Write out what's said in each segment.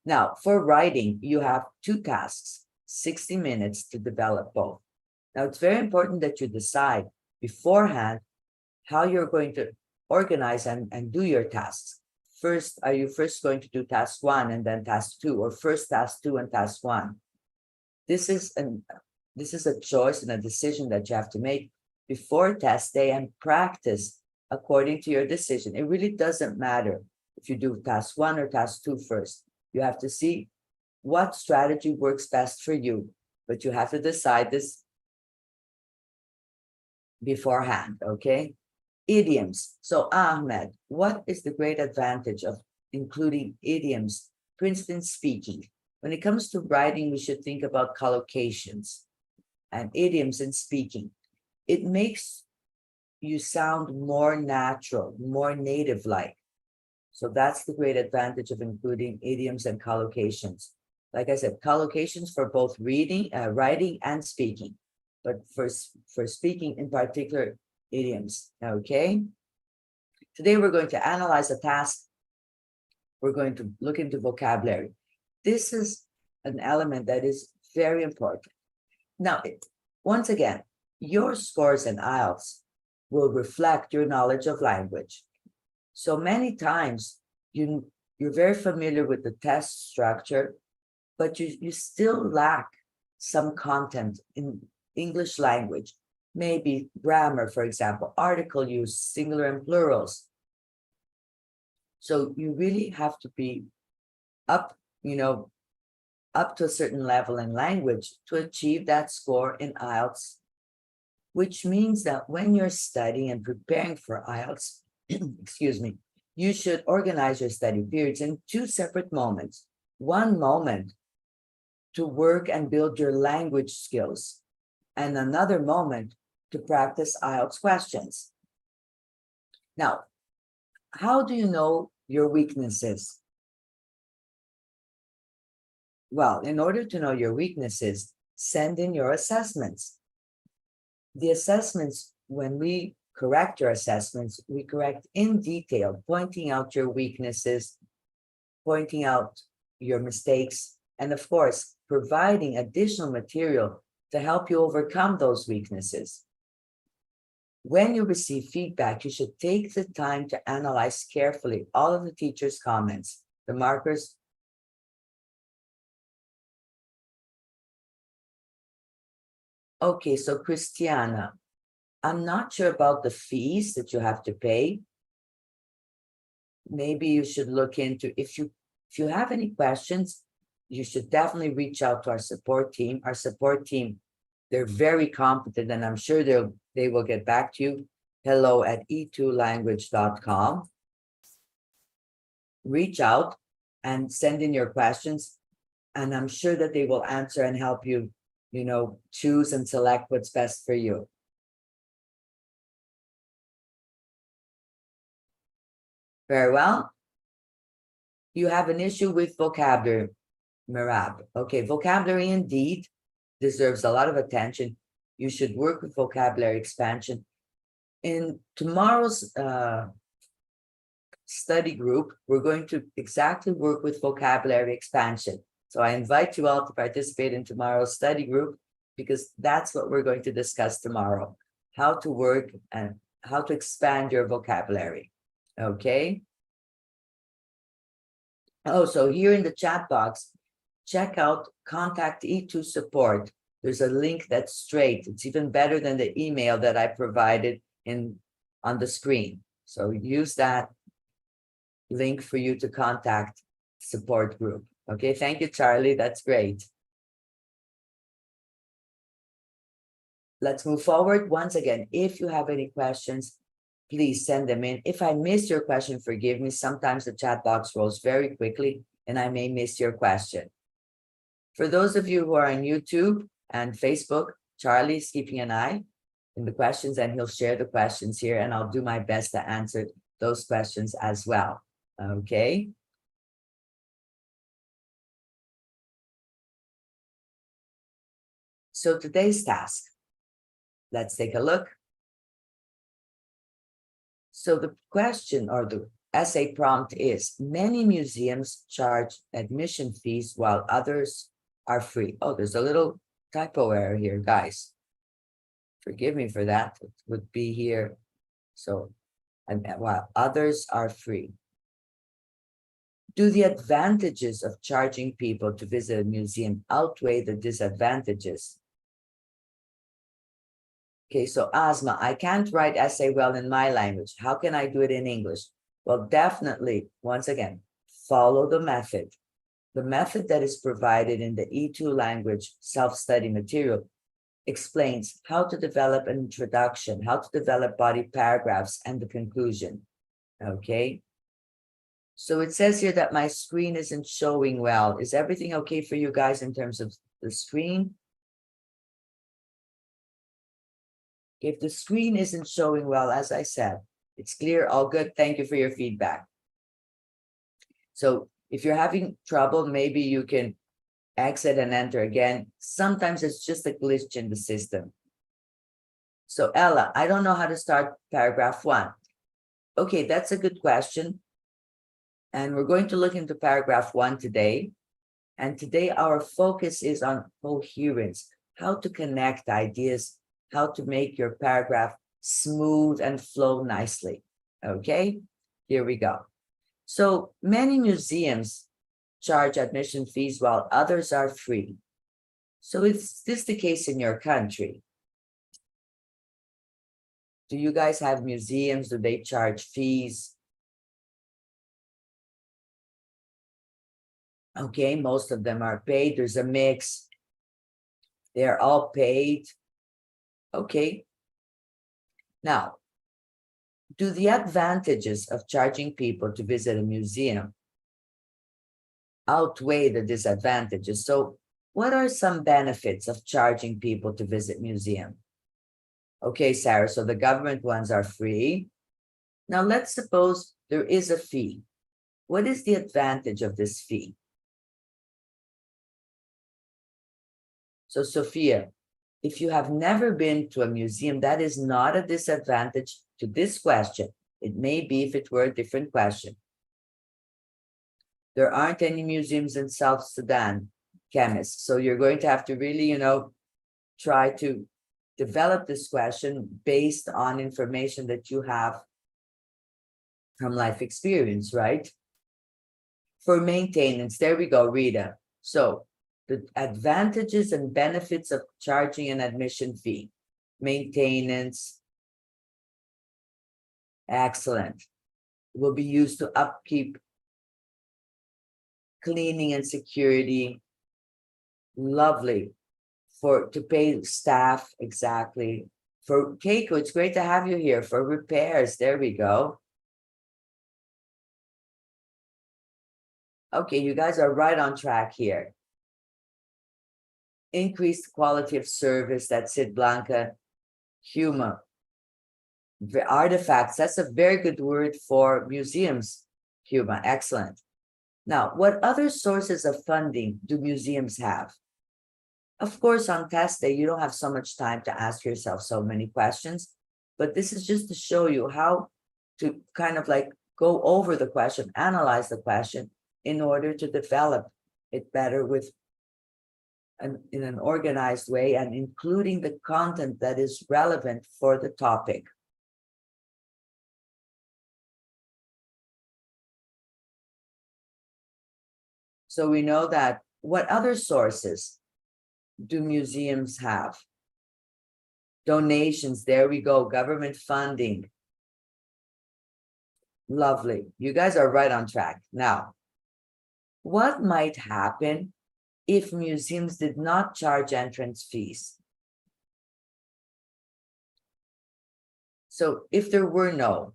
Now, for writing, you have 2 tasks, 60 minutes to develop both. Now, it's very important that you decide beforehand how you're going to organize and do your tasks. First, are you first going to do task 1 and then task 2, or first task 2 and task 1? This is a choice and a decision that you have to make before test day and practice according to your decision. It really doesn't matter if you do task 1 or task 2 first. You have to see what strategy works best for you, but you have to decide this beforehand, okay? Idioms. So Ahmed, what is the great advantage of including idioms, for instance, speaking? When it comes to writing, we should think about collocations and idioms in speaking. It makes you sound more natural, more native-like. So that's the great advantage of including idioms and collocations. Like I said, collocations for both reading, writing, and speaking. But for speaking in particular, idioms, okay? Today we're going to analyze a task. We're going to look into vocabulary. This is an element that is very important. Now, once again, your scores in IELTS will reflect your knowledge of language. So many times you're very familiar with the test structure, but you still lack some content in English language, maybe grammar, for example, article use, singular and plurals. So you really have to be up to a certain level in language to achieve that score in IELTS, which means that when you're studying and preparing for IELTS, excuse me, you should organize your study periods in 2 separate moments. One moment to work and build your language skills, and another moment to practice IELTS questions. Now, how do you know your weaknesses? Well, in order to know your weaknesses, send in your assessments. The assessments, when we correct your assessments, we correct in detail, pointing out your weaknesses, pointing out your mistakes, and of course, providing additional material to help you overcome those weaknesses. When you receive feedback, you should take the time to analyze carefully all of the teacher's comments, the markers. Okay, so Christiana, I'm not sure about the fees that you have to pay. Maybe you should look into, if you have any questions, you should definitely reach out to our support team. Our support team, they're very competent, and I'm sure they will get back to you. hello@e2language.com. Reach out and send in your questions, and I'm sure that they will answer and help you, choose and select what's best for you. Very well. You have an issue with vocabulary, Mirab. Okay, vocabulary indeed deserves a lot of attention. You should work with vocabulary expansion. In tomorrow's study group, we're going to exactly work with vocabulary expansion. So I invite you all to participate in tomorrow's study group, because that's what we're going to discuss tomorrow, how to work and how to expand your vocabulary. Okay. Oh, so here in the chat box, check out Contact E2 Support. There's a link that's straight. It's even better than the email that I provided on the screen. So use that link for you to contact support group. Okay, thank you, Charlie. That's great. Let's move forward. Once again, if you have any questions, please send them in. If I missed your question, forgive me. Sometimes the chat box rolls very quickly and I may miss your question. For those of you who are on YouTube and Facebook, Charlie's keeping an eye in the questions and he'll share the questions here, and I'll do my best to answer those questions as well. Okay. So today's task, let's take a look. So the question or the essay prompt is, many museums charge admission fees while others are free. Oh, there's a little typo error here, guys. Forgive me for that. It would be here. So, and while others are free. Do the advantages of charging people to visit a museum outweigh the disadvantages? Okay, so Asma, I can't write essay well in my language. How can I do it in English? Well, definitely, once again, follow the method. The method that is provided in the E2 language self-study material explains how to develop an introduction, how to develop body paragraphs, and the conclusion. Okay. So it says here that my screen isn't showing well. Is everything okay for you guys in terms of the screen? If the screen isn't showing well, as I said, it's clear, all good. Thank you for your feedback. So if you're having trouble, maybe you can exit and enter again. Sometimes it's just a glitch in the system. So Ella, I don't know how to start paragraph 1. Okay, that's a good question. And we're going to look into paragraph 1 today. And today our focus is on coherence, how to connect ideas, how to make your paragraph smooth and flow nicely. Okay, here we go. So many museums charge admission fees while others are free. So is this the case in your country? Do you guys have museums? Do they charge fees? Okay, most of them are paid. There's a mix. They're all paid. Okay. Now, do the advantages of charging people to visit a museum outweigh the disadvantages? So what are some benefits of charging people to visit museum? Okay, Sarah, so the government ones are free. Now let's suppose there is a fee. What is the advantage of this fee? So Sophia, if you have never been to a museum, that is not a disadvantage to this question. It may be if it were a different question. There aren't any museums in South Sudan, chemists. So you're going to have to really, try to develop this question based on information that you have from life experience, right? For maintenance, there we go, Rita. So the advantages and benefits of charging an admission fee. Maintenance, excellent. Will be used to upkeep, cleaning and security, lovely. To pay staff, exactly. For Keiko, it's great to have you here. For repairs, there we go. Okay, you guys are right on track here. Increased quality of service, that's it, Blanca. Humor. The artifacts, that's a very good word for museums. Humor, excellent. Now, what other sources of funding do museums have? Of course, on test day, you don't have so much time to ask yourself so many questions, but this is just to show you how to kind of like go over the question, analyze the question in order to develop it better in an organized way and including the content that is relevant for the topic. So we know that what other sources do museums have? Donations, there we go, government funding. Lovely, you guys are right on track. Now, what might happen if museums did not charge entrance fees? So if there were no,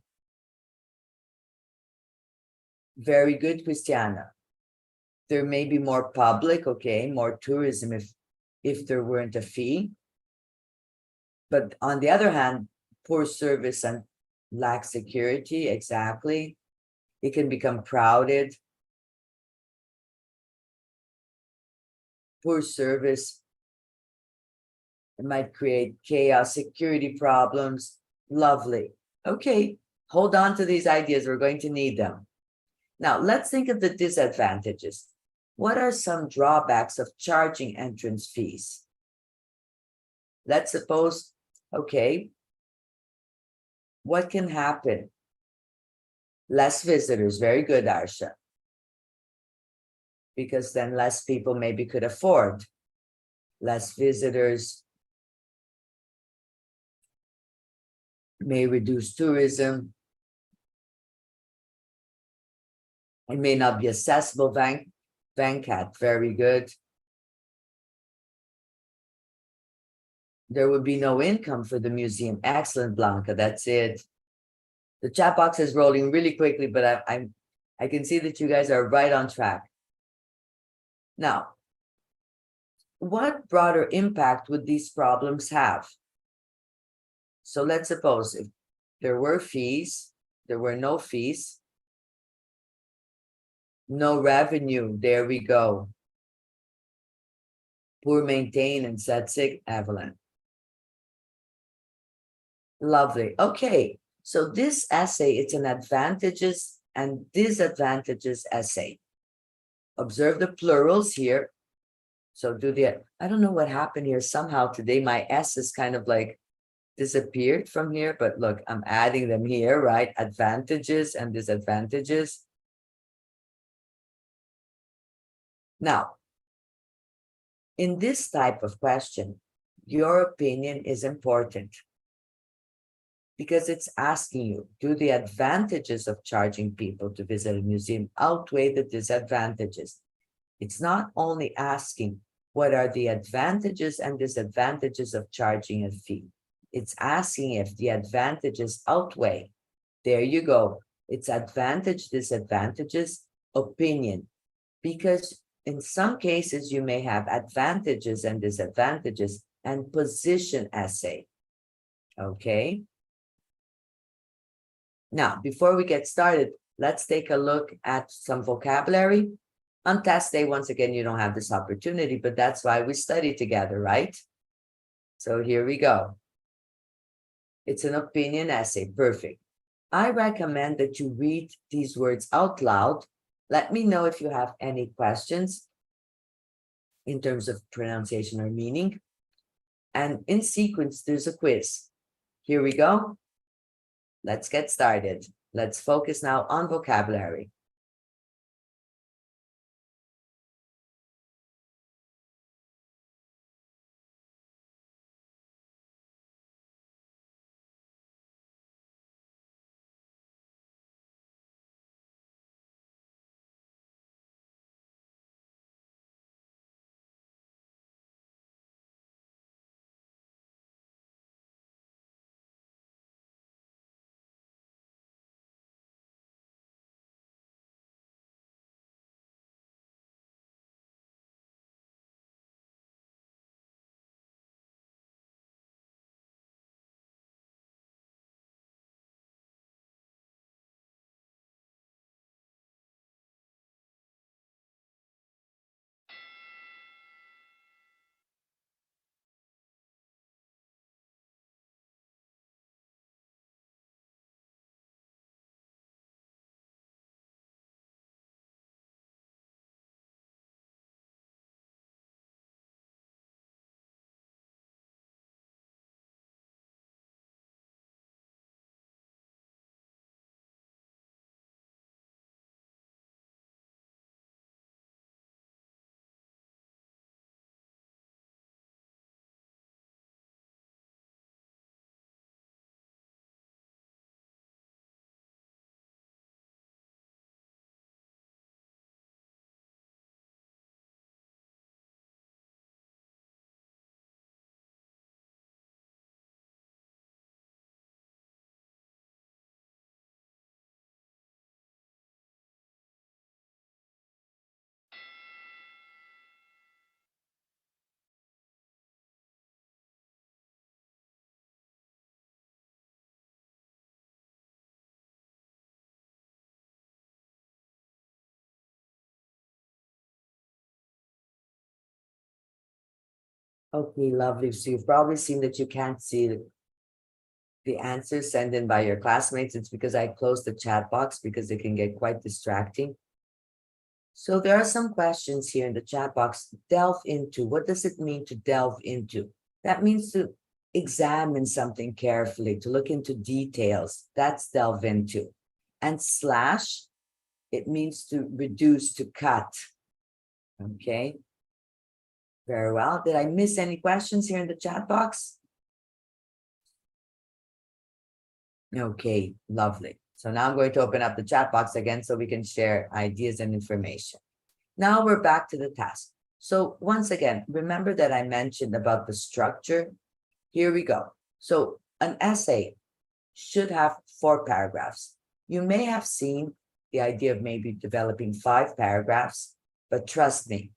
very good, Christiana. There may be more public, okay, more tourism if there weren't a fee. But on the other hand, poor service and lack security, exactly. It can become crowded. Poor service, it might create chaos, security problems. Lovely. Okay, hold on to these ideas. We're going to need them. Now, let's think of the disadvantages. What are some drawbacks of charging entrance fees? Let's suppose, okay, what can happen? Less visitors. Very good, Arsha. Because then less people maybe could afford. Less visitors may reduce tourism. It may not be accessible. Venkat, very good. There would be no income for the museum. Excellent, Blanca. That's it. The chat box is rolling really quickly, but I can see that you guys are right on track. Now, what broader impact would these problems have? So let's suppose if there were fees, there were no fees, no revenue, there we go. Poor maintenance, that's it, Evelyn. Lovely. Okay, so this essay, it's an advantages and disadvantages essay. Observe the plurals here. So I don't know what happened here. Somehow today my S is kind of like disappeared from here, but look, I'm adding them here, right? Advantages and disadvantages. Now, in this type of question, your opinion is important because it's asking you, do the advantages of charging people to visit a museum outweigh the disadvantages? It's not only asking what are the advantages and disadvantages of charging a fee. It's asking if the advantages outweigh. There you go. It's advantage, disadvantages, opinion. Because in some cases, you may have advantages and disadvantages and position essay. Okay. Now, before we get started, let's take a look at some vocabulary. On test day, once again, you don't have this opportunity, but that's why we study together, right? So here we go. It's an opinion essay. Perfect. I recommend that you read these words out loud. Let me know if you have any questions in terms of pronunciation or meaning. And in sequence, there's a quiz. Here we go. Let's get started. Let's focus now on vocabulary. Okay, lovely. So you've probably seen that you can't see the answers sent in by your classmates. It's because I closed the chat box because it can get quite distracting. So there are some questions here in the chat box. Delve into. What does it mean to delve into? That means to examine something carefully, to look into details. That's delve into. And slash, it means to reduce, to cut. Okay. Very well. Did I miss any questions here in the chat box? Okay, lovely. So now I'm going to open up the chat box again so we can share ideas and information. Now we're back to the task. So once again, remember that I mentioned about the structure. Here we go. So an essay should have 4 paragraphs. You may have seen the idea of maybe developing 5 paragraphs, but trust me,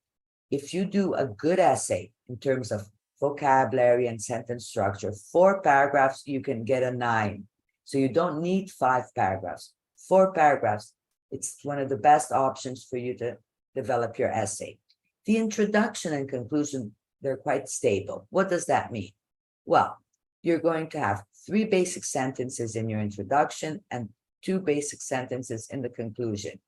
if you do a good essay in terms of vocabulary and sentence structure, 4 paragraphs, you can get a 9. So you don't need 5 paragraphs. 4 paragraphs, it's one of the best options for you to develop your essay. The introduction and conclusion, they're quite stable. What does that mean? Well, you're going to have 3 basic sentences in your introduction and 2 basic sentences in the conclusion.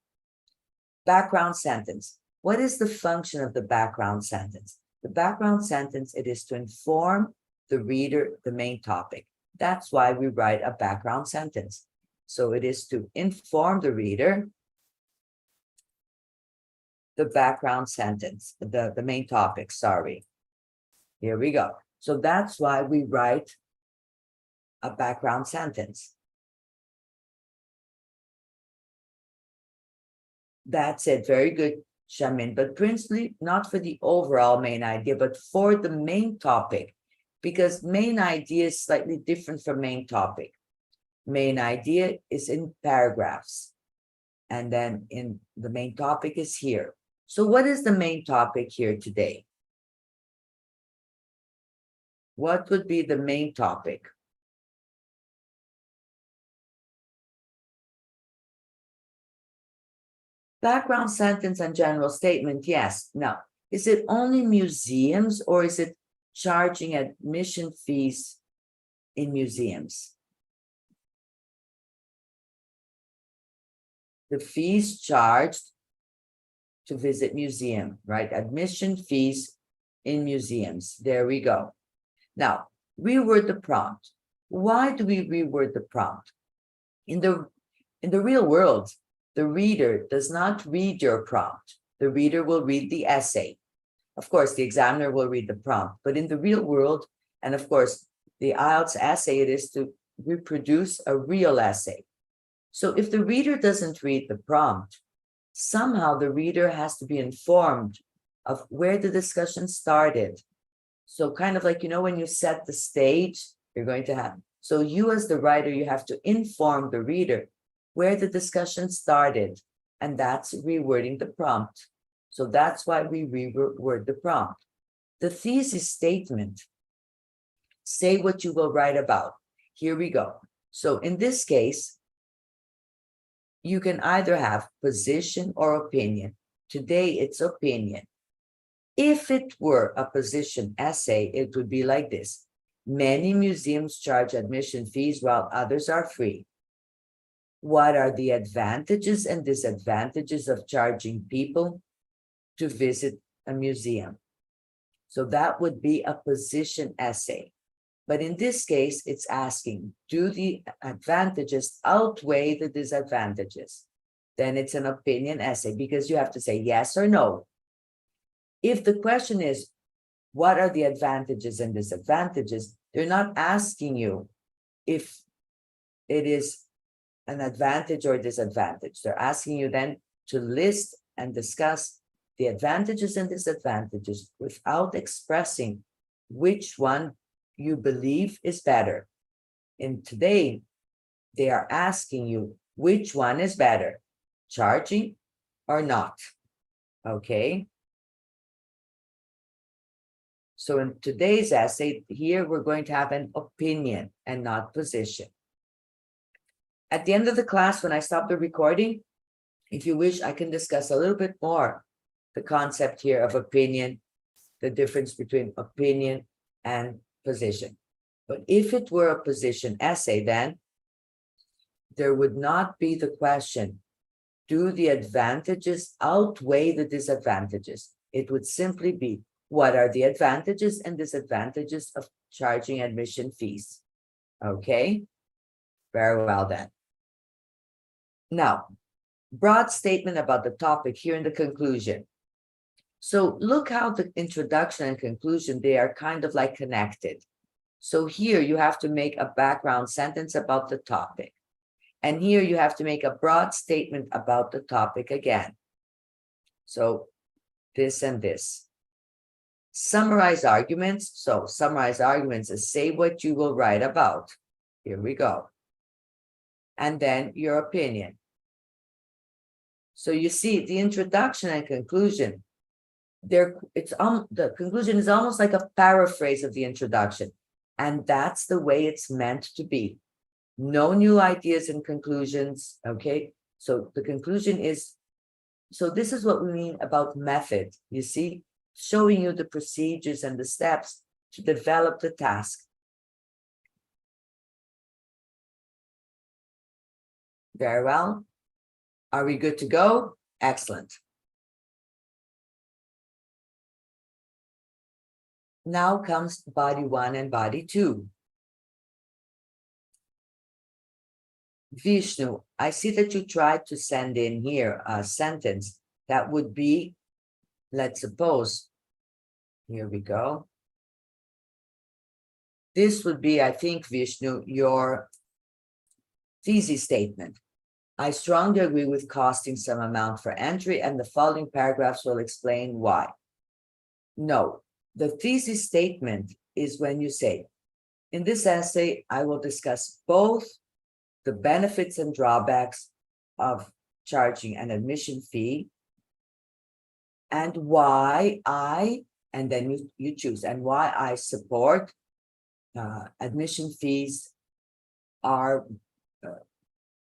Background sentence. What is the function of the background sentence? The background sentence, it is to inform the reader the main topic. That's why we write a background sentence. So it is to inform the reader the background sentence, the main topic, sorry. Here we go. So that's why we write a background sentence. That's it. Very good, Shamin. But principally, not for the overall main idea, but for the main topic, because main idea is slightly different from main topic. Main idea is in paragraphs, and then in the main topic is here. So what is the main topic here today? What would be the main topic? Background sentence and general statement, yes. Now, is it only museums or is it charging admission fees in museums? The fees charged to visit museum, right? Admission fees in museums. There we go. Now, reword the prompt. Why do we reword the prompt? In the real world, the reader does not read your prompt. The reader will read the essay. Of course, the examiner will read the prompt, but in the real world, and of course, the IELTS essay, it is to reproduce a real essay. So if the reader doesn't read the prompt, somehow the reader has to be informed of where the discussion started. So kind of like, you know, when you set the stage, you're going to have, so you as the writer, you have to inform the reader where the discussion started, and that's rewording the prompt. So that's why we reword the prompt. The thesis statement, say what you will write about. Here we go. So in this case, you can either have position or opinion. Today it's opinion. If it were a position essay, it would be like this. Many museums charge admission fees while others are free. What are the advantages and disadvantages of charging people to visit a museum? So that would be a position essay. But in this case, it's asking, do the advantages outweigh the disadvantages? Then it's an opinion essay because you have to say yes or no. If the question is, what are the advantages and disadvantages? They're not asking you if it is an advantage or disadvantage. They're asking you then to list and discuss the advantages and disadvantages without expressing which one you believe is better. And today, they are asking you which one is better, charging or not. Okay. So in today's essay, here we're going to have an opinion and not position. At the end of the class, when I stop the recording, if you wish, I can discuss a little bit more the concept here of opinion, the difference between opinion and position. But if it were a position essay, then there would not be the question, do the advantages outweigh the disadvantages? It would simply be, what are the advantages and disadvantages of charging admission fees? Okay, very well then. Now, broad statement about the topic here in the conclusion. So look how the introduction and conclusion, they are kind of like connected. So here you have to make a background sentence about the topic. And here you have to make a broad statement about the topic again. So this and this. Summarize arguments. So summarize arguments is say what you will write about. Here we go. And then your opinion. So you see the introduction and conclusion. The conclusion is almost like a paraphrase of the introduction. And that's the way it's meant to be. No new ideas and conclusions, okay? So the conclusion is, so this is what we mean about method, you see? Showing you the procedures and the steps to develop the task. Very well. Are we good to go? Excellent. Now comes body 1 and body 2. Vishnu, I see that you tried to send in here a sentence that would be, let's suppose, here we go. This would be, I think, Vishnu, your thesis statement. I strongly agree with costing some amount for entry, and the following paragraphs will explain why. No, the thesis statement is when you say, in this essay, I will discuss both the benefits and drawbacks of charging an admission fee and why and then you choose, and why I support admission fees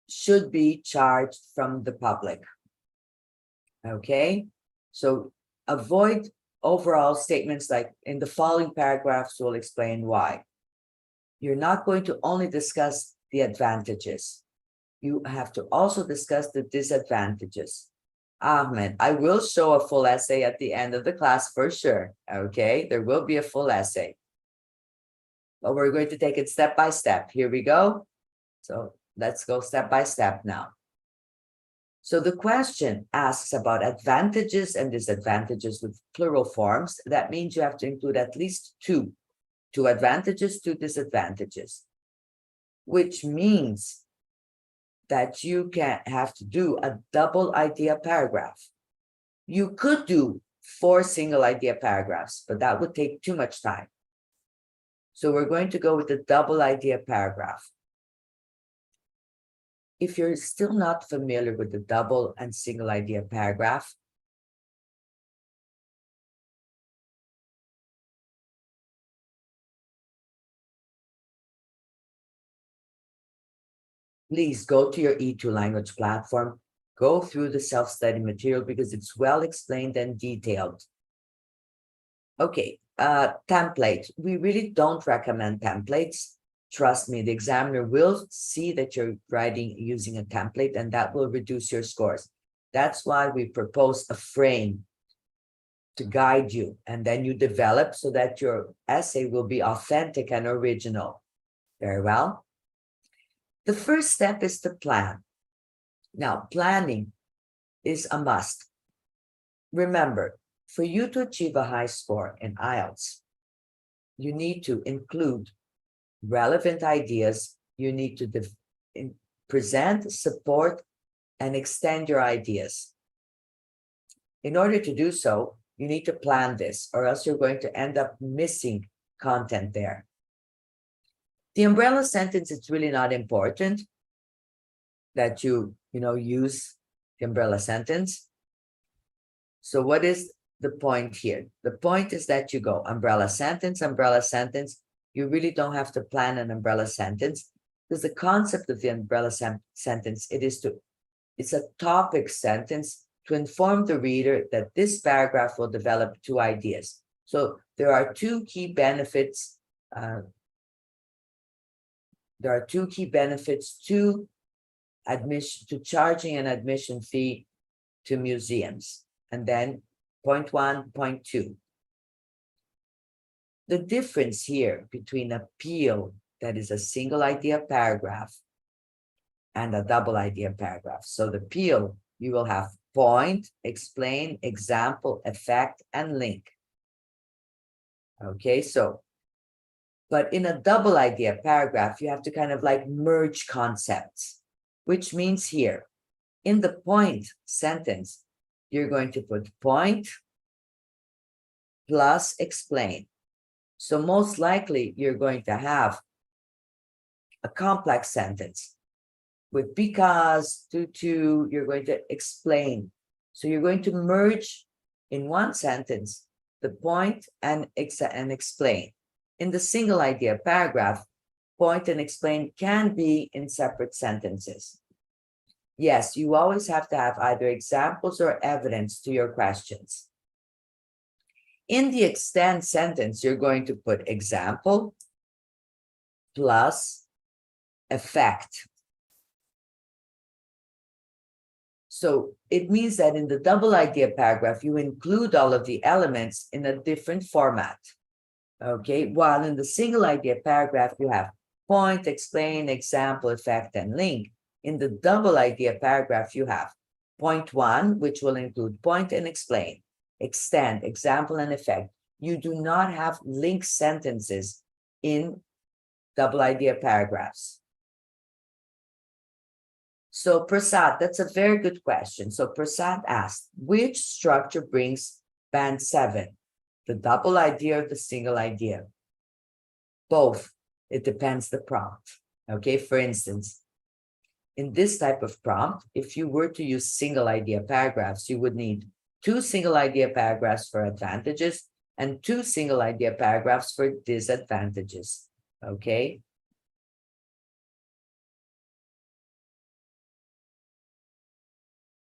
should be charged from the public. Okay, so avoid overall statements like in the following paragraphs will explain why. You're not going to only discuss the advantages. You have to also discuss the disadvantages. Ahmed, I will show a full essay at the end of the class for sure. Okay, there will be a full essay. But we're going to take it step by step. Here we go. So let's go step by step now. So the question asks about advantages and disadvantages with plural forms. That means you have to include at least two advantages, two disadvantages, which means that you can have to do a double idea paragraph. You could do 4 single idea paragraphs, but that would take too much time. So we're going to go with the double idea paragraph. If you're still not familiar with the double and single idea paragraph, please go to your E2 language platform, go through the self-study material because it's well explained and detailed. Okay, template. We really don't recommend templates. Trust me, the examiner will see that you're writing using a template and that will reduce your scores. That's why we propose a frame to guide you, and then you develop so that your essay will be authentic and original. Very well. The first step is to plan. Now, planning is a must. Remember, for you to achieve a high score in IELTS, you need to include relevant ideas. You need to present, support, and extend your ideas. In order to do so, you need to plan this, or else you're going to end up missing content there. The umbrella sentence, it's really not important that you use the umbrella sentence. So what is the point here? The point is that you go umbrella sentence, umbrella sentence. You really don't have to plan an umbrella sentence because the concept of the umbrella sentence, it's a topic sentence to inform the reader that this paragraph will develop 2 ideas. So there are 2 key benefits there are two key benefits to charging an admission fee to museums. And then point 1, point 2. The difference here between a PEAL, that is a single idea paragraph, and a double idea paragraph. So the PEAL, you will have point, explain, example, effect, and link. Okay, so, but in a double idea paragraph, you have to kind of like merge concepts, which means here, in the point sentence, you're going to put point plus explain. So most likely you're going to have a complex sentence with because, to, you're going to explain. So you're going to merge in one sentence the point and explain. In the single idea paragraph, point and explain can be in separate sentences. Yes, you always have to have either examples or evidence to your questions. In the extend sentence, you're going to put example plus effect. So it means that in the double idea paragraph, you include all of the elements in a different format. Okay, while in the single idea paragraph, you have point, explain, example, effect, and link. In the double idea paragraph, you have point 1, which will include point and explain, extend, example, and effect. You do not have link sentences in double idea paragraphs. So Prasad, that's a very good question. So Prasad asked, which structure brings band 7? The double idea or the single idea? Both. It depends the prompt. Okay, for instance, in this type of prompt, if you were to use single idea paragraphs, you would need 2 single idea paragraphs for advantages and 2 single idea paragraphs for disadvantages. Okay.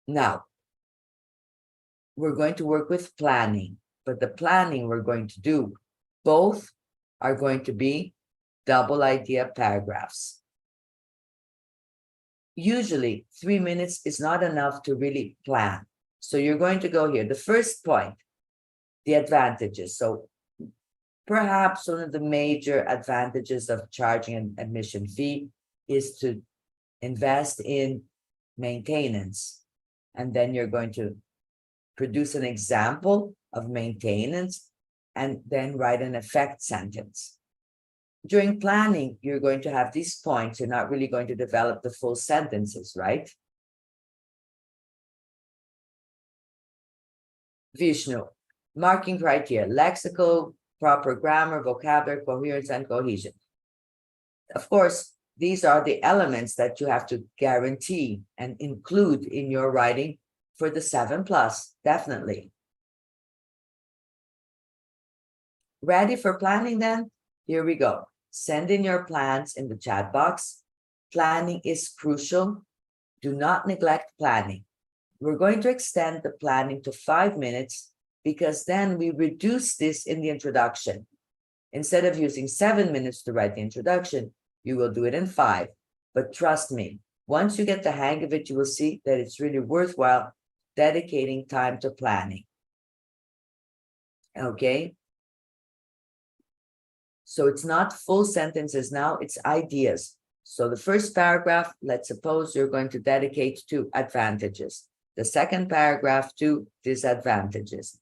Now, we're going to work with planning, but the planning we're going to do, both are going to be double idea paragraphs. Usually 3 minutes is not enough to really plan. So you're going to go here. The first point, the advantages. So perhaps one of the major advantages of charging an admission fee is to invest in maintenance. And then you're going to produce an example of maintenance and then write an effect sentence. During planning, you're going to have these points. You're not really going to develop the full sentences, right? Vishnu, marking criteria, lexical, proper grammar, vocabulary, coherence, and cohesion. Of course, these are the elements that you have to guarantee and include in your writing for the 7+, definitely. Ready for planning then? Here we go. Send in your plans in the chat box. Planning is crucial. Do not neglect planning. We're going to extend the planning to 5 minutes because then we reduce this in the introduction. Instead of using 7 minutes to write the introduction, you will do it in 5. But trust me, once you get the hang of it, you will see that it's really worthwhile dedicating time to planning. Okay? So it's not full sentences now, it's ideas. So the first paragraph, let's suppose you're going to dedicate to advantages. The second paragraph to disadvantages.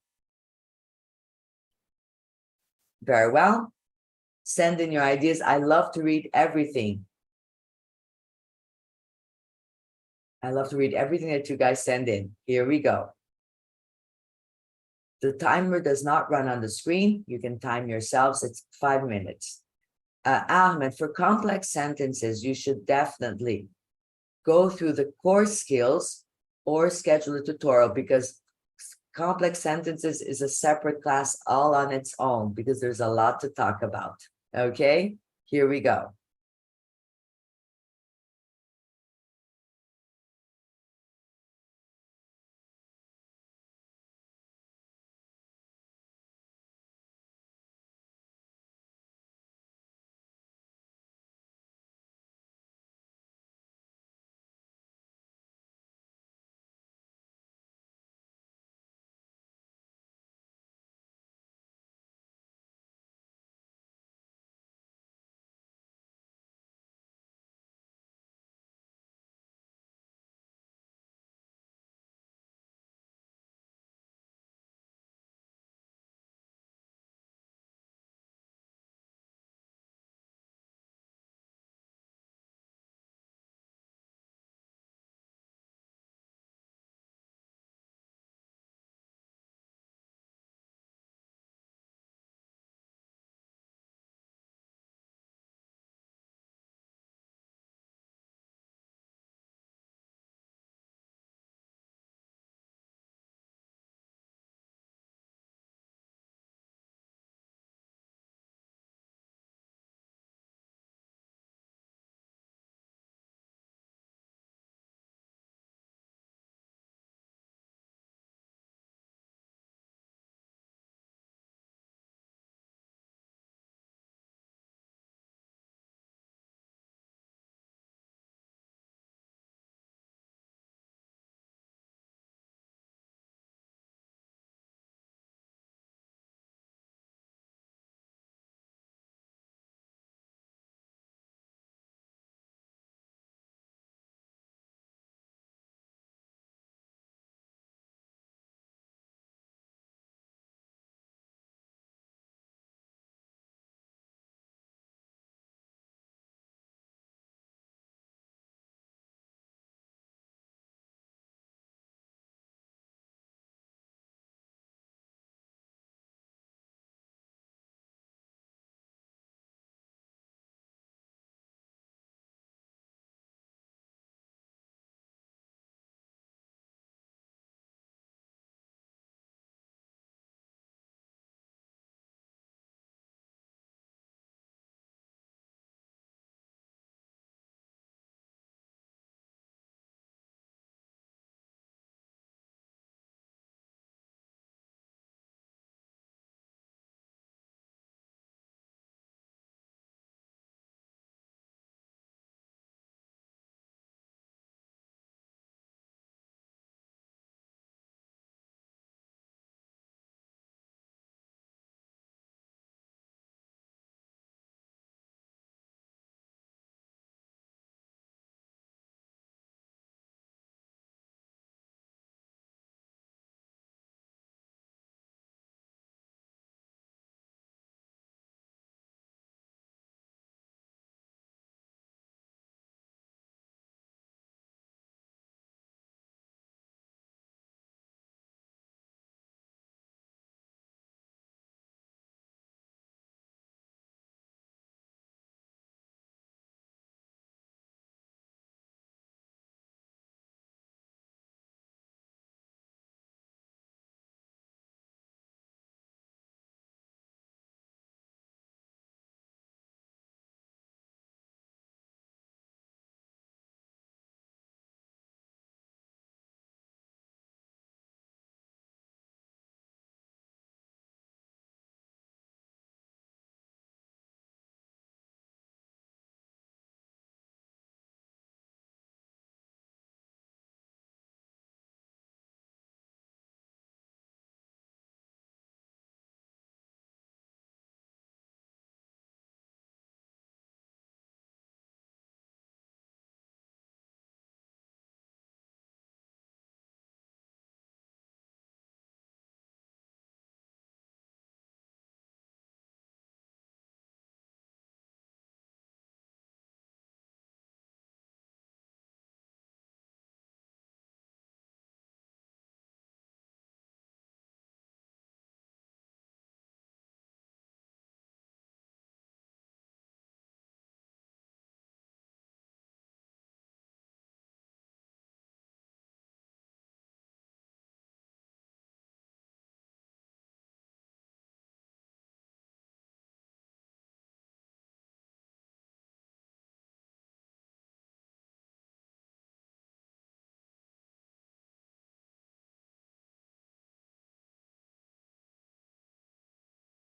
Very well. Send in your ideas. I love to read everything. I love to read everything that you guys send in. Here we go. The timer does not run on the screen. You can time yourselves. It's 5 minutes. Ahmed, for complex sentences, you should definitely go through the core skills or schedule a tutorial because complex sentences is a separate class all on its own because there's a lot to talk about. Okay, here we go.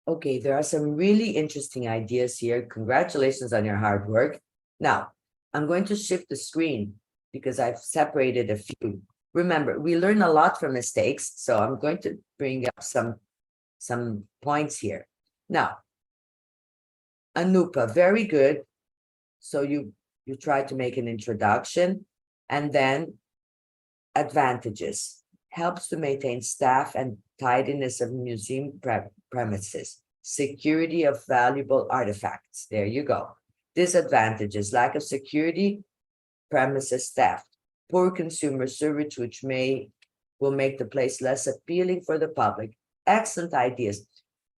Okay, there are some really interesting ideas here. Congratulations on your hard work. Now, I'm going to shift the screen because I've separated a few. Remember, we learn a lot from mistakes, so I'm going to bring up some points here. Now, Anupa, very good. So you try to make an introduction, and then advantages. Helps to maintain staff and tidiness of museum premises. Security of valuable artifacts. There you go. Disadvantages: lack of security, premises theft, poor consumer service, which will make the place less appealing for the public. Excellent ideas.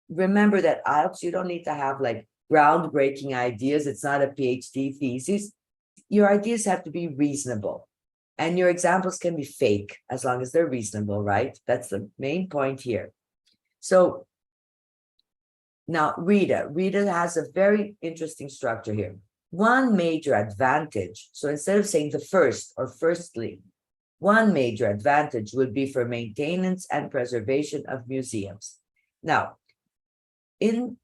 Remember that IELTS, you don't need to have like groundbreaking ideas. It's not a PhD thesis. Your ideas have to be reasonable. And your examples can be fake as long as they're reasonable, right? That's the main point here. So now Rita has a very interesting structure here. One major advantage. So instead of saying the first or firstly, one major advantage would be for maintenance and preservation of museums. Now, in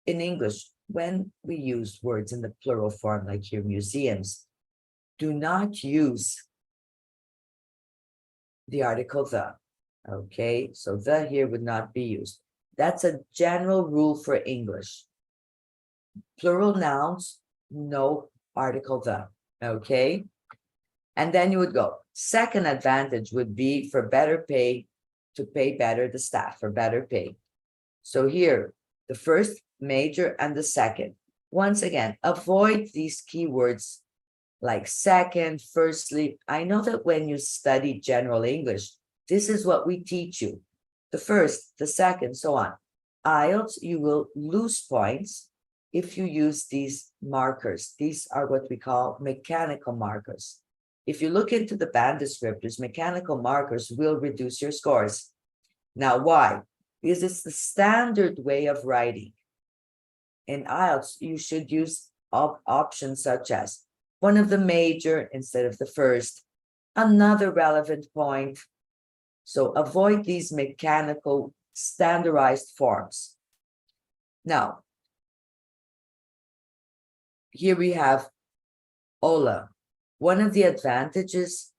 English, when we use words in the plural form, like here, museums, do not use the article the. Okay, so the here would not be used. That's a general rule for English. Plural nouns, no article the. Okay, and then you would go. Second advantage would be for better pay, to pay better the staff, for better pay. So here, the first major and the second. Once again, avoid these keywords like second, firstly. I know that when you study general English, this is what we teach you. The first, the second, so on. IELTS, you will lose points if you use these markers. These are what we call mechanical markers. If you look into the band descriptors, mechanical markers will reduce your scores. Now, why? Because it's the standard way of writing. In IELTS, you should use options such as one of the major instead of the first, another relevant point. So avoid these mechanical standardized forms. Now, here we have Ola. One of the advantages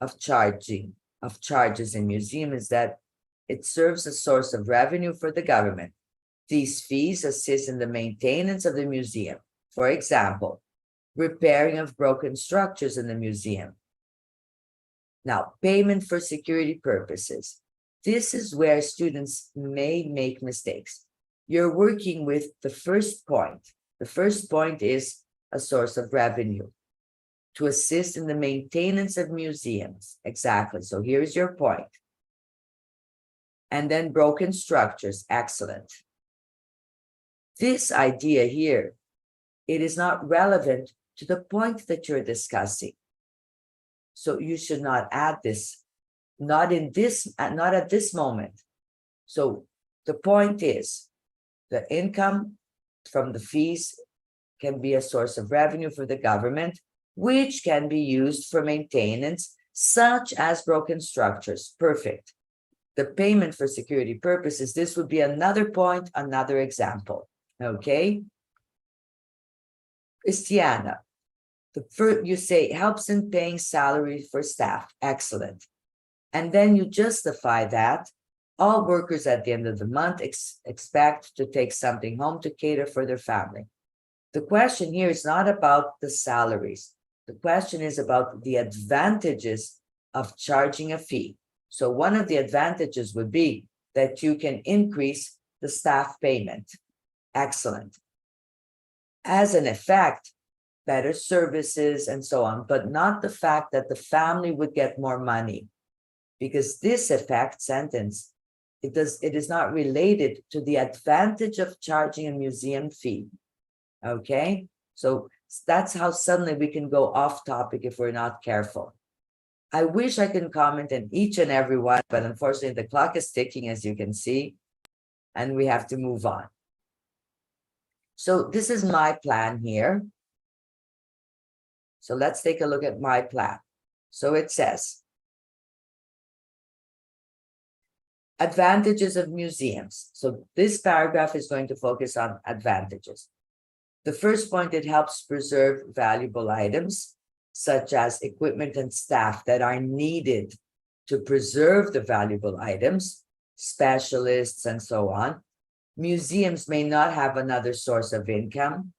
of charges in museum is that it serves as a source of revenue for the government. These fees assist in the maintenance of the museum. For example, repairing of broken structures in the museum. Now, payment for security purposes. This is where students may make mistakes. You're working with the first point. The first point is a source of revenue to assist in the maintenance of museums. Exactly. So here's your point. And then broken structures. Excellent. This idea here, it is not relevant to the point that you're discussing. So you should not add this, not at this moment. So the point is, the income from the fees can be a source of revenue for the government, which can be used for maintenance, such as broken structures. Perfect. The payment for security purposes, this would be another point, another example. Okay. Christiana, you say helps in paying salary for staff. Excellent. And then you justify that all workers at the end of the month expect to take something home to cater for their family. The question here is not about the salaries. The question is about the advantages of charging a fee. So one of the advantages would be that you can increase the staff payment. Excellent. As an effect, better services and so on, but not the fact that the family would get more money, because this effect sentence, it is not related to the advantage of charging a museum fee. Okay, so that's how suddenly we can go off topic if we're not careful. I wish I can comment on each and every one, but unfortunately the clock is ticking, as you can see, and we have to move on. So this is my plan here. So let's take a look at my plan. So it says, Advantages of museums. So this paragraph is going to focus on advantages. The first point, it helps preserve valuable items, such as equipment and staff that are needed to preserve the valuable items, specialists, and so on. Museums may not have another source of income.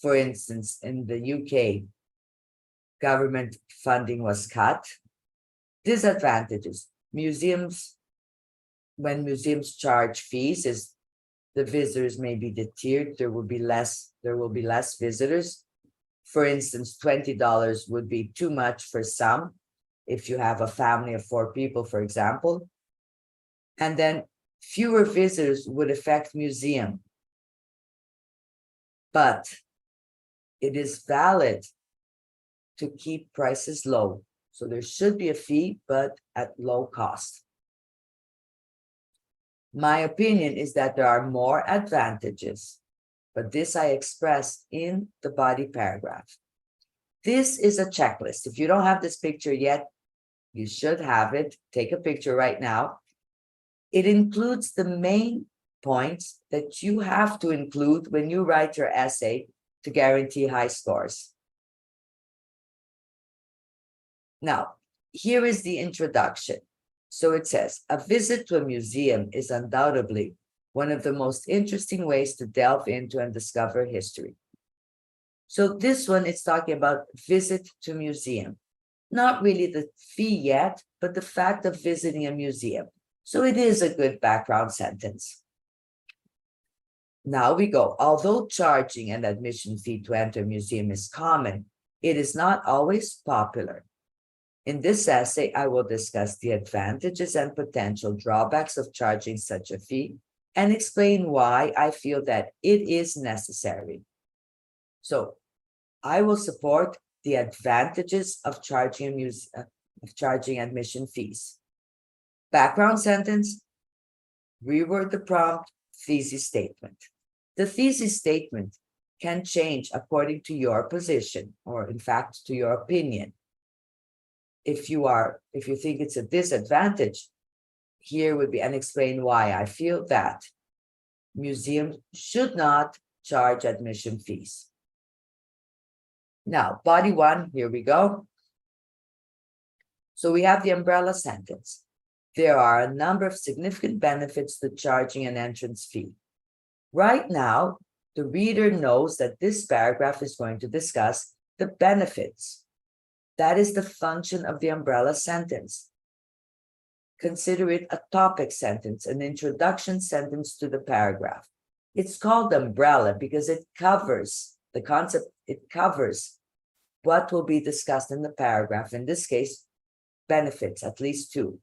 For instance, in the UK, government funding was cut. Disadvantages. When museums charge fees, is the visitors may be deterred. There will be less visitors. For instance, $20 would be too much for some, if you have a family of 4 people, for example. And then fewer visitors would affect museum. But it is valid to keep prices low. So there should be a fee, but at low cost. My opinion is that there are more advantages, but this I expressed in the body paragraph. This is a checklist. If you don't have this picture yet, you should have it. Take a picture right now. It includes the main points that you have to include when you write your essay to guarantee high scores. Now, here is the introduction. So it says, a visit to a museum is undoubtedly one of the most interesting ways to delve into and discover history. So this one is talking about visit to museum. Not really the fee yet, but the fact of visiting a museum. So it is a good background sentence. Now we go. Although charging an admission fee to enter a museum is common, it is not always popular. In this essay, I will discuss the advantages and potential drawbacks of charging such a fee and explain why I feel that it is necessary. So I will support the advantages of charging admission fees. Background sentence, reword the prompt, thesis statement. The thesis statement can change according to your position, or in fact, to your opinion. If you think it's a disadvantage, here would be, and explain why I feel that museums should not charge admission fees. Now, body 1, here we go. So we have the umbrella sentence. There are a number of significant benefits to charging an entrance fee. Right now, the reader knows that this paragraph is going to discuss the benefits. That is the function of the umbrella sentence. Consider it a topic sentence, an introduction sentence to the paragraph. It's called umbrella because it covers the concept, it covers what will be discussed in the paragraph. In this case, benefits, at least 2.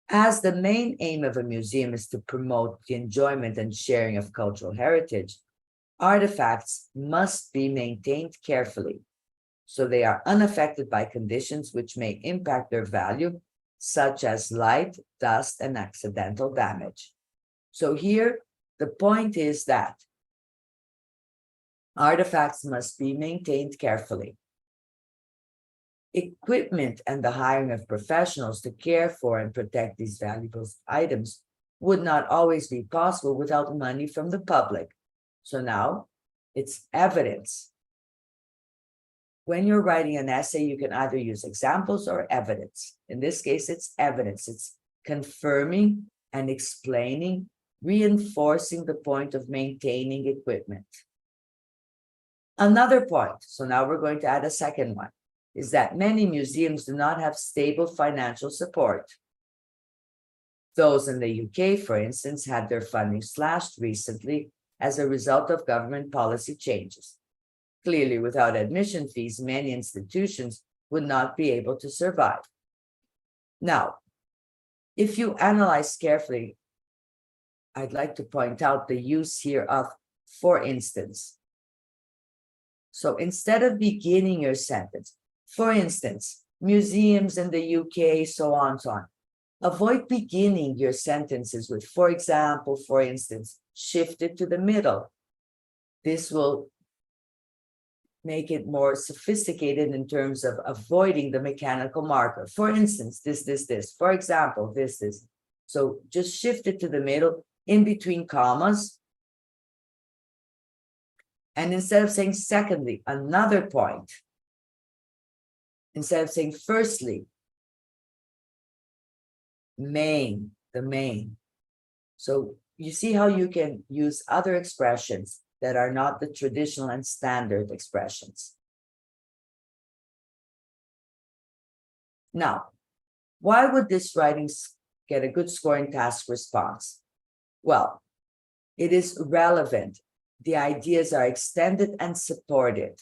As the main aim of a museum is to promote the enjoyment and sharing of cultural heritage, artifacts must be maintained carefully, so they are unaffected by conditions which may impact their value, such as light, dust, and accidental damage. So here, the point is that artifacts must be maintained carefully. Equipment and the hiring of professionals to care for and protect these valuable items would not always be possible without money from the public. So now, it's evidence. When you're writing an essay, you can either use examples or evidence. In this case, it's evidence. It's confirming and explaining, reinforcing the point of maintaining equipment. Another point, so now we're going to add a second one, is that many museums do not have stable financial support. Those in the UK, for instance, had their funding slashed recently as a result of government policy changes. Clearly, without admission fees, many institutions would not be able to survive. Now, if you analyze carefully, I'd like to point out the use here of for instance. So instead of beginning your sentence, for instance, museums in the UK, so on, so on. Avoid beginning your sentences with, for example, for instance, shift it to the middle. This will make it more sophisticated in terms of avoiding the mechanical marker. For instance, this. For example, this. So just shift it to the middle, in between commas. And instead of saying secondly, another point, instead of saying firstly, main, the main. So you see how you can use other expressions that are not the traditional and standard expressions. Now, why would this writing get a good score in task response? Well, it is relevant. The ideas are extended and supported.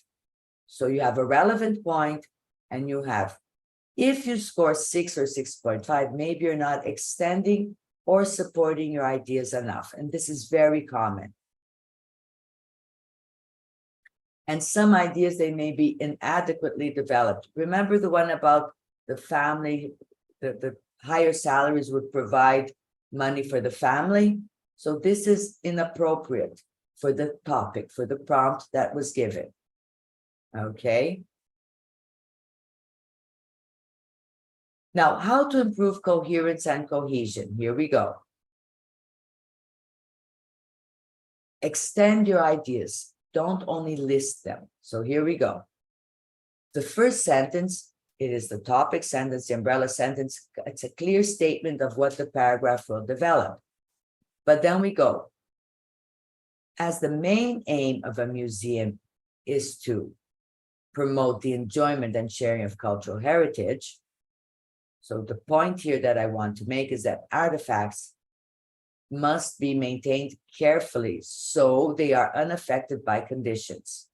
So you have a relevant point, and you have, if you score 6 or 6.5, maybe you're not extending or supporting your ideas enough. And this is very common. And some ideas, they may be inadequately developed. Remember the one about the family, the higher salaries would provide money for the family? So this is inappropriate for the topic, for the prompt that was given. Okay. Now, how to improve coherence and cohesion? Here we go. Extend your ideas. Don't only list them. So here we go. The first sentence, it is the topic sentence, the umbrella sentence. It's a clear statement of what the paragraph will develop. But then we go. As the main aim of a museum is to promote the enjoyment and sharing of cultural heritage. So the point here that I want to make is that artifacts must be maintained carefully so they are unaffected by conditions,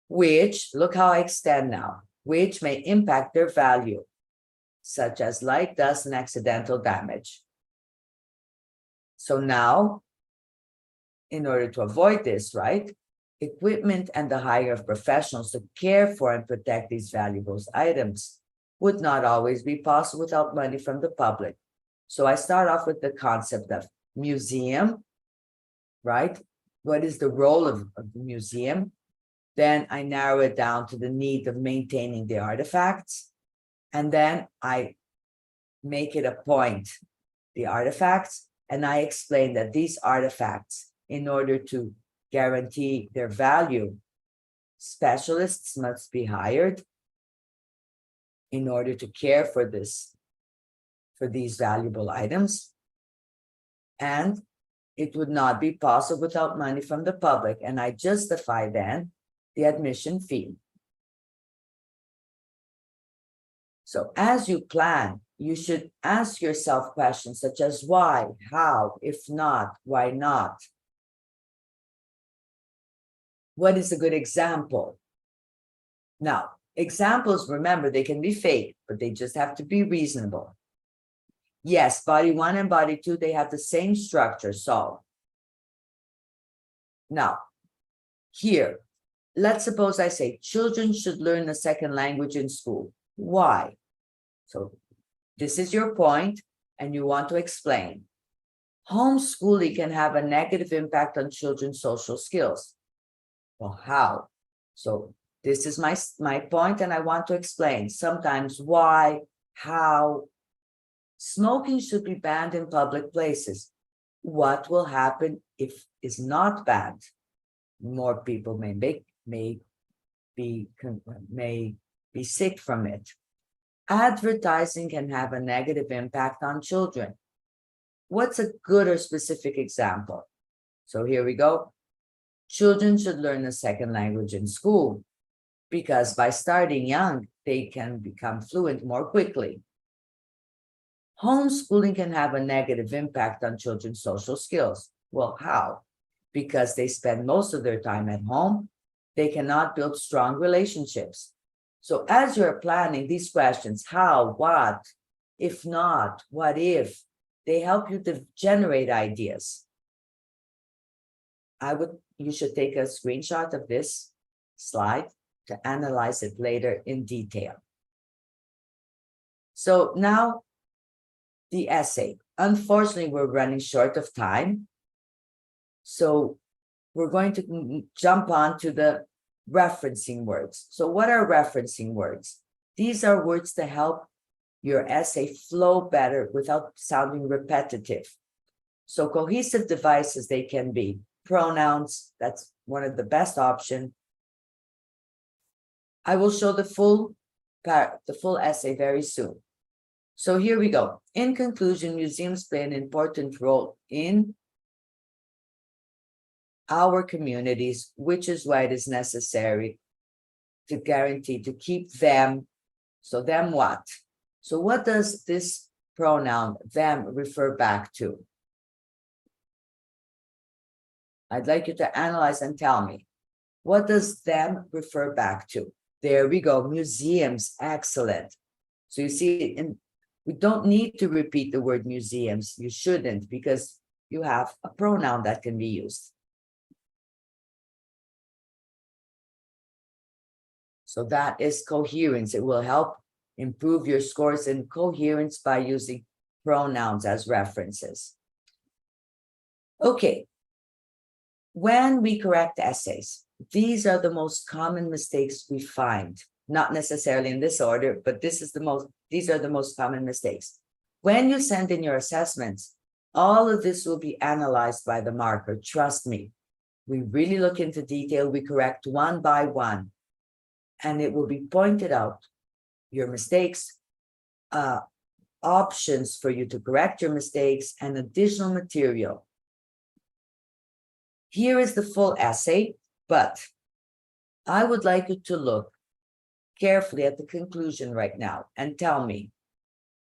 which, look how I extend now, which may impact their value, such as light, dust, and accidental damage. So now, in order to avoid this, right, equipment and the hire of professionals to care for and protect these valuable items would not always be possible without money from the public. So I start off with the concept of museum, right? What is the role of the museum? Then I narrow it down to the need of maintaining the artifacts. And then I make it a point, the artifacts, and I explain that these artifacts, in order to guarantee their value, specialists must be hired in order to care for these valuable items. And it would not be possible without money from the public. And I justify then the admission fee. So as you plan, you should ask yourself questions such as why, how, if not, why not? What is a good example? Now, examples, remember, they can be fake, but they just have to be reasonable. Yes, body 1 and body 2, they have the same structure. So now, here, let's suppose I say children should learn a second language in school. Why? So this is your point, and you want to explain. Homeschooling can have a negative impact on children's social skills. Well, how? So this is my point, and I want to explain. Sometimes why, how. Smoking should be banned in public places. What will happen if it's not banned? More people may be sick from it. Advertising can have a negative impact on children. What's a good or specific example? So here we go. Children should learn a second language in school because by starting young, they can become fluent more quickly. Homeschooling can have a negative impact on children's social skills. Well, how? Because they spend most of their time at home, they cannot build strong relationships. So as you're planning these questions, how, what, if not, what if, they help you to generate ideas. You should take a screenshot of this slide to analyze it later in detail. So now, the essay. Unfortunately, we're running short of time. So we're going to jump on to the referencing words. So what are referencing words? These are words to help your essay flow better without sounding repetitive. So cohesive devices, they can be pronouns. That's one of the best options. I will show the full essay very soon. So here we go. In conclusion, museums play an important role in our communities, which is why it is necessary to guarantee to keep them. So them what? So what does this pronoun them refer back to? I'd like you to analyze and tell me. What does them refer back to? There we go, museums, excellent. So you see, we don't need to repeat the word museums. You shouldn't, because you have a pronoun that can be used. So that is coherence. It will help improve your scores in coherence by using pronouns as references. Okay. When we correct essays, these are the most common mistakes we find. Not necessarily in this order, but these are the most common mistakes. When you send in your assessments, all of this will be analyzed by the marker. Trust me. We really look into detail. We correct one by one. And it will be pointed out, your mistakes, options for you to correct your mistakes, and additional material. Here is the full essay, but I would like you to look carefully at the conclusion right now and tell me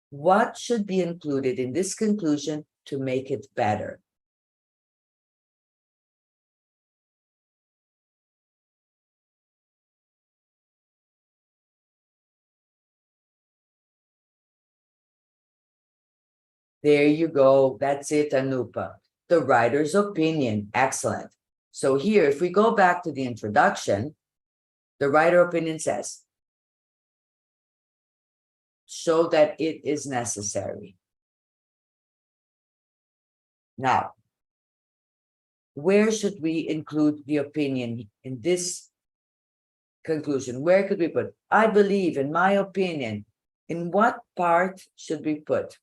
what should be included in this conclusion to make it better. There you go. That's it, Anupa. The writer's opinion. Excellent. So here, if we go back to the introduction, the writer opinion says, show that it is necessary. Now, where should we include the opinion in this conclusion? Where could we put, I believe, in my opinion? In what part should we put?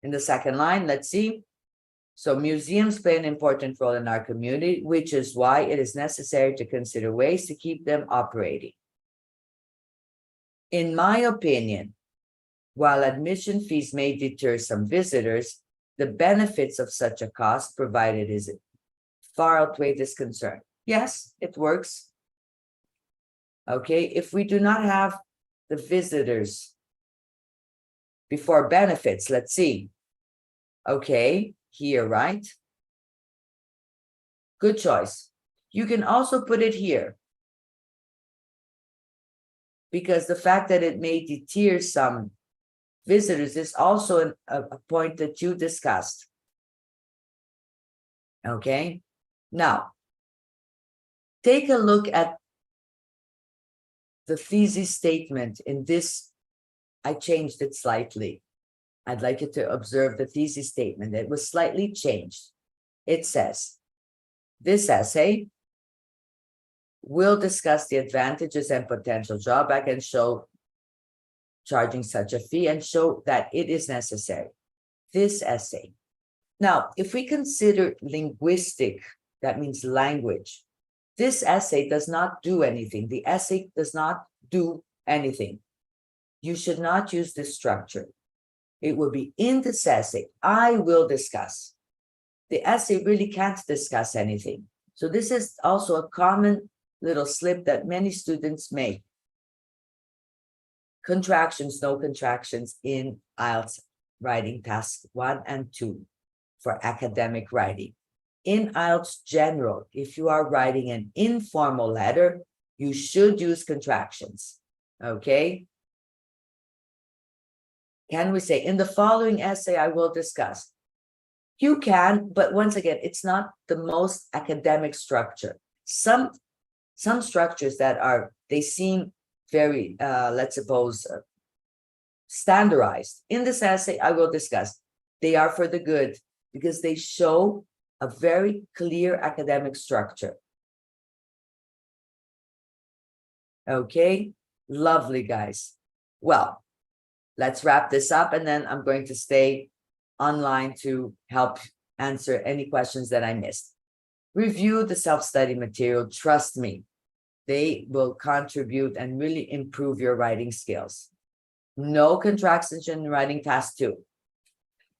In the second line, let's see. So museums play an important role in our community, which is why it is necessary to consider ways to keep them operating. In my opinion, while admission fees may deter some visitors, the benefits of such a cost provided is far outweigh this concern. Yes, it works. Okay, if we do not have the visitors before benefits, let's see. Okay, here, right? Good choice. You can also put it here, because the fact that it may deter some visitors is also a point that you discussed. Okay, now take a look at the thesis statement in this. I changed it slightly. I'd like you to observe the thesis statement. It was slightly changed. It says, this essay will discuss the advantages and potential drawback and show charging such a fee and show that it is necessary. This essay. Now, if we consider linguistic, that means language, this essay does not do anything. The essay does not do anything. You should not use this structure. It will be in this essay, I will discuss. The essay really can't discuss anything. So this is also a common little slip that many students make. Contractions, no contractions in IELTS Writing Task 1 and 2 for academic writing. In IELTS General, if you are writing an informal letter, you should use contractions, okay? Can we say, in the following essay, I will discuss? You can, but once again, it's not the most academic structure. Some structures that are, they seem very, let's suppose, standardized. In this essay, I will discuss. They are for the good because they show a very clear academic structure. Okay, lovely, guys. Well, let's wrap this up, and then I'm going to stay online to help answer any questions that I missed. Review the self-study material. Trust me, they will contribute and really improve your writing skills. No contractions in writing task 2.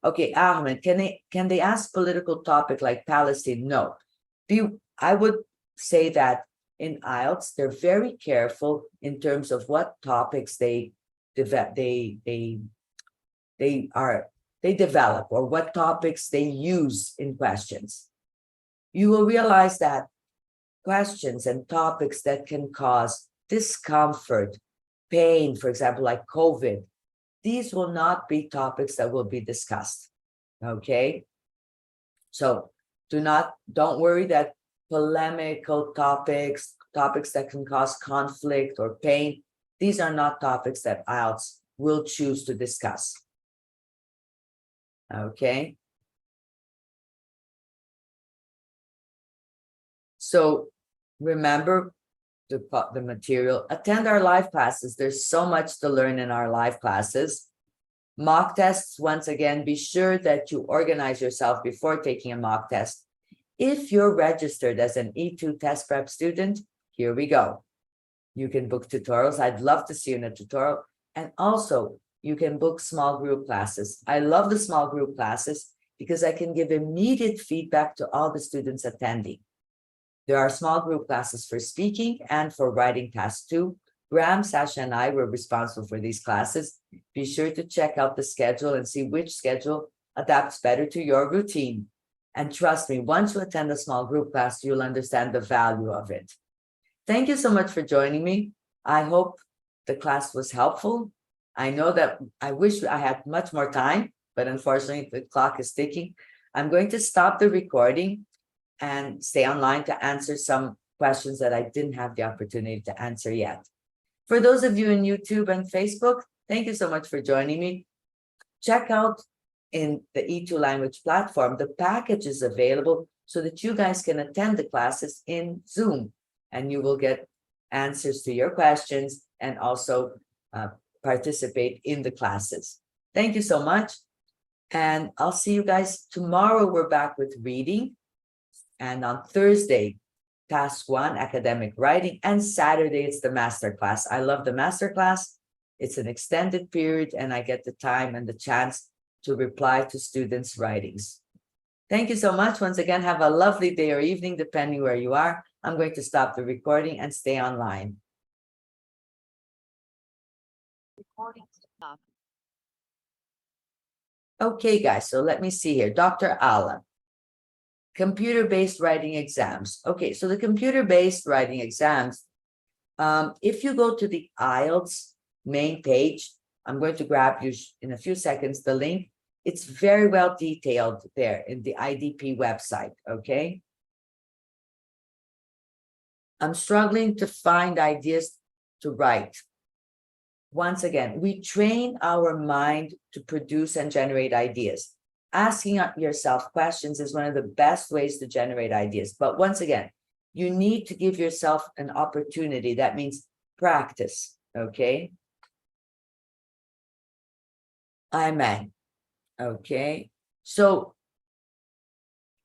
Okay, Ahmed, can they ask political topic like Palestine? No. I would say that in IELTS, they're very careful in terms of what topics they develop or what topics they use in questions. You will realize that questions and topics that can cause discomfort, pain, for example, like COVID, these will not be topics that will be discussed. Okay, so don't worry that polemical topics that can cause conflict or pain, these are not topics that IELTS will choose to discuss. Okay, so remember the material. Attend our live classes. There's so much to learn in our live classes. Mock tests, once again, be sure that you organize yourself before taking a mock test. If you're registered as an E2 test prep student, here we go. You can book tutorials. I'd love to see you in a tutorial. And also, you can book small group classes. I love the small group classes because I can give immediate feedback to all the students attending. There are small group classes for speaking and for writing task 2. Graham, Sasha, and I were responsible for these classes. Be sure to check out the schedule and see which schedule adapts better to your routine. And trust me, once you attend a small group class, you'll understand the value of it. Thank you so much for joining me. I hope the class was helpful. I know that I wish I had much more time, but unfortunately the clock is ticking. I'm going to stop the recording and stay online to answer some questions that I didn't have the opportunity to answer yet. For those of you in YouTube and Facebook, thank you so much for joining me. Check out in the E2 language platform, the package is available so that you guys can attend the classes in Zoom and you will get answers to your questions and also participate in the classes. Thank you so much. And I'll see you guys tomorrow. We're back with reading. And on Thursday, task 1, academic writing, and Saturday, it's the masterclass. I love the masterclass. It's an extended period, and I get the time and the chance to reply to students' writings. Thank you so much. Once again, have a lovely day or evening, depending where you are. I'm going to stop the recording and stay online. Recording stop. Okay, guys, so let me see here. Dr. Alan. Computer-based writing exams. Okay, so the computer-based writing exams, if you go to the IELTS main page, I'm going to grab you in a few seconds the link. It's very well detailed there in the IDP website, okay? I'm struggling to find ideas to write. Once again, we train our mind to produce and generate ideas. Asking yourself questions is one of the best ways to generate ideas. But once again, you need to give yourself an opportunity. That means practice, okay? Amen. Okay, so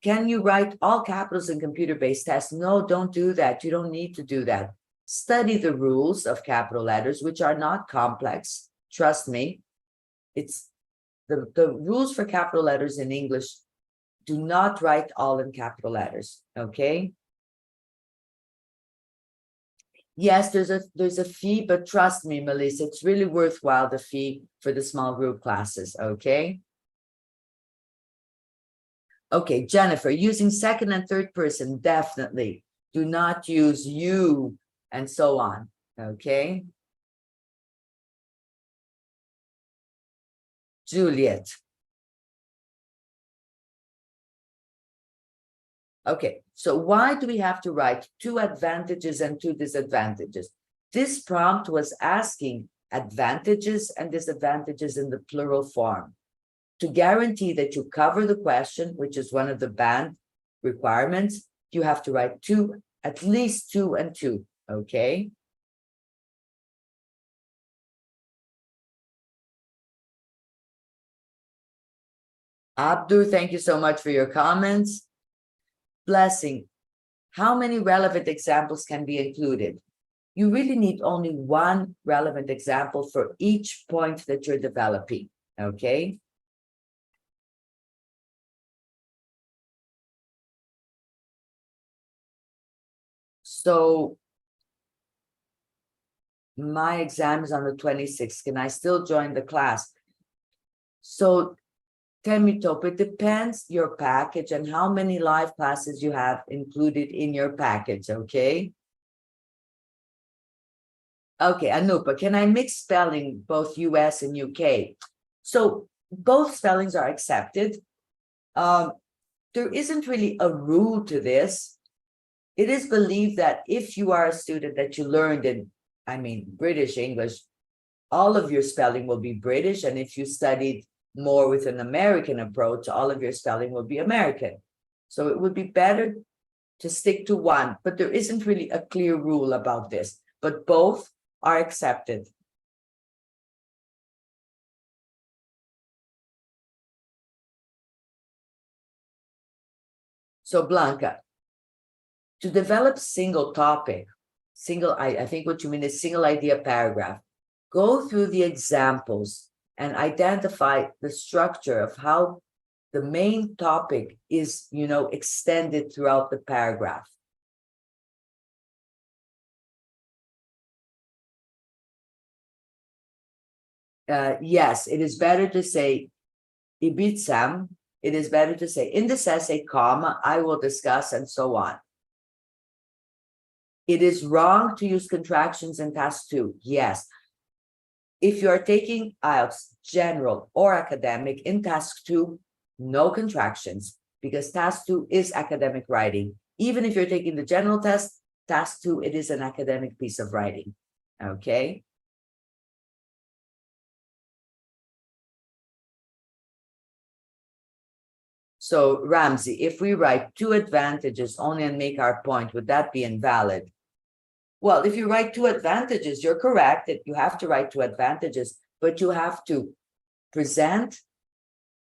can you write all capitals in computer-based tests? No, don't do that. You don't need to do that. Study the rules of capital letters, which are not complex. Trust me, it's the rules for capital letters in English. Do not write all in capital letters, okay? Yes, there's a fee, but trust me, Melissa, it's really worthwhile, the fee for the small group classes, okay? Okay, Jennifer, using second and third person, definitely. Do not use you and so on, okay? Juliet. Okay, so why do we have to write 2 advantages and 2 disadvantages? This prompt was asking advantages and disadvantages in the plural form. to guarantee that you cover the question, which is one of the band requirements, you have to write two, at least 2 and 2, okay? Abdu, thank you so much for your comments. Blessing, how many relevant examples can be included? You really need only one relevant example for each point that you're developing, okay? So my exam is on the 26th. Can I still join the class? So tell me, Top, it depends your package and how many live classes you have included in your package, okay? Okay, Anupa, can I mix spelling both US and UK? So both spellings are accepted. There isn't really a rule to this. It is believed that if you are a student that you learned in, British English, all of your spelling will be British. And if you studied more with an American approach, all of your spelling will be American. So it would be better to stick to one, but there isn't really a clear rule about this, but both are accepted. So Blanca, to develop single topic, I think what you mean is single idea paragraph, go through the examples and identify the structure of how the main topic is, extended throughout the paragraph. Yes, it is better to say ibitsam. It is better to say in this essay, comma, I will discuss and so on. It is wrong to use contractions in task 2. Yes. If you are taking IELTS general or academic in task 2, no contractions, because task 2 is academic writing. Even if you're taking the general test, task 2, it is an academic piece of writing. Okay. So Ramsey, if we write 2 advantages only and make our point, would that be invalid? Well, if you write 2 advantages, you're correct that you have to write 2 advantages, but you have to present,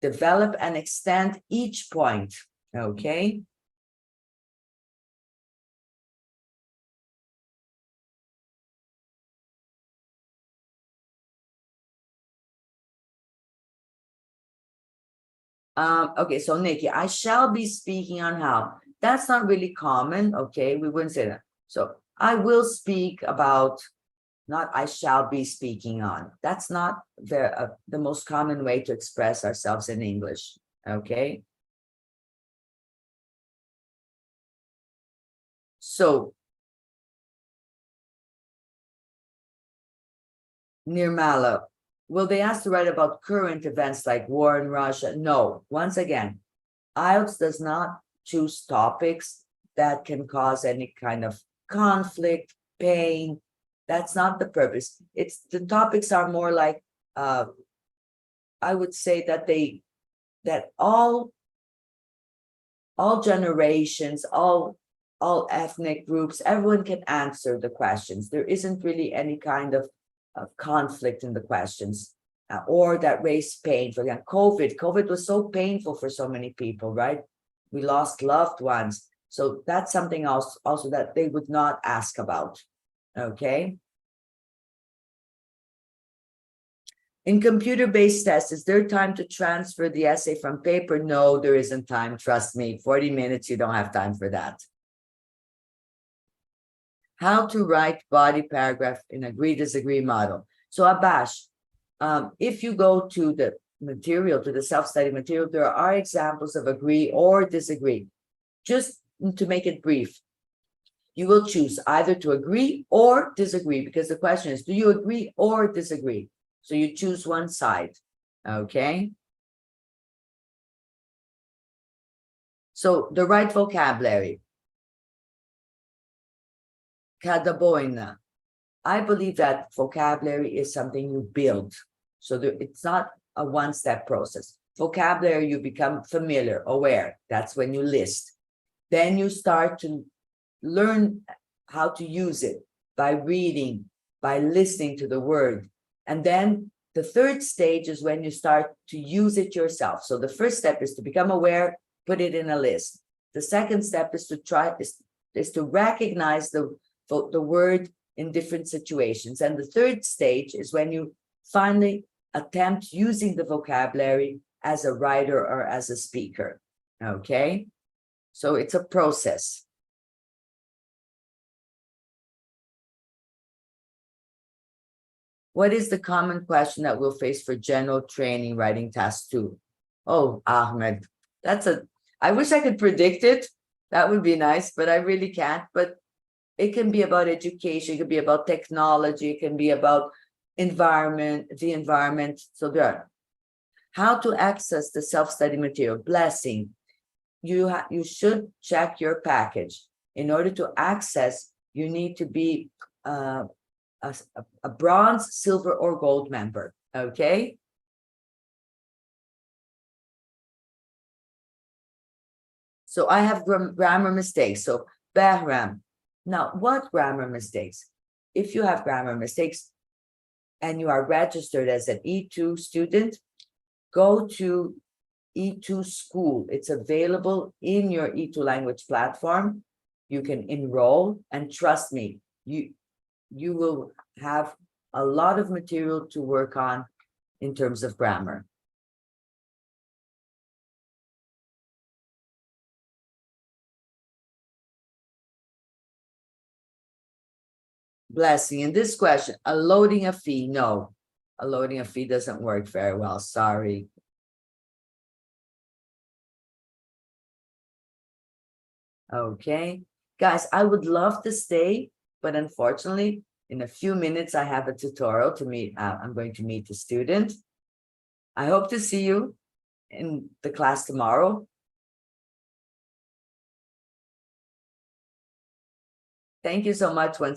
develop, and extend each point, okay? Okay, so Nikki, I shall be speaking on how. That's not really common, okay? We wouldn't say that. So I will speak about, not I shall be speaking on. That's not the most common way to express ourselves in English, okay? So Nirmala, will they ask to write about current events like war in Russia? No. Once again, IELTS does not choose topics that can cause any kind of conflict, pain. That's not the purpose. It's the topics are more like, I would say that all generations, all ethnic groups, everyone can answer the questions. There isn't really any kind of conflict in the questions or that raise pain. For example, COVID was so painful for so many people, right? We lost loved ones. So that's something else also that they would not ask about, okay? In computer-based tests, is there time to transfer the essay from paper? No, there isn't time. Trust me, 40 minutes, you don't have time for that. How to write body paragraph in agree, disagree model. So Abash, if you go to the material, to the self-study material, there are examples of agree or disagree. Just to make it brief, you will choose either to agree or disagree, because the question is, do you agree or disagree? So you choose one side, okay? So the right vocabulary. Kadaboina. I believe that vocabulary is something you build. So it's not a one-step process. vocabulary, you become familiar, aware. That's when you list. Then you start to learn how to use it by reading, by listening to the word. And then the third stage is when you start to use it yourself. So the first step is to become aware, put it in a list. The second step is to recognize the word in different situations. And the third stage is when you finally attempt using the vocabulary as a writer or as a speaker. Okay? So it's a process. What is the common question that we'll face for general training writing task 2? Oh, Ahmed, I wish I could predict it. That would be nice, but I really can't. But it can be about education, it can be about technology, it can be about the environment. So there are. How to access the self-study material. Blessing. You should check your package. In order to access, you need to be a bronze, silver, or gold member. Okay. So I have grammar mistakes. So Bahram. Now, what grammar mistakes? If you have grammar mistakes and you are registered as an E2 student, go to E2 school. It's available in your E2 language platform. You can enroll, and trust me, you will have a lot of material to work on in terms of grammar. Blessing. In this question, a loading a fee. No, a loading a fee doesn't work very well. Sorry. Okay, guys, I would love to stay, but unfortunately, in a few minutes, I have a tutorial to meet. I'm going to meet the student. I hope to see you in the class tomorrow. Thank you so much once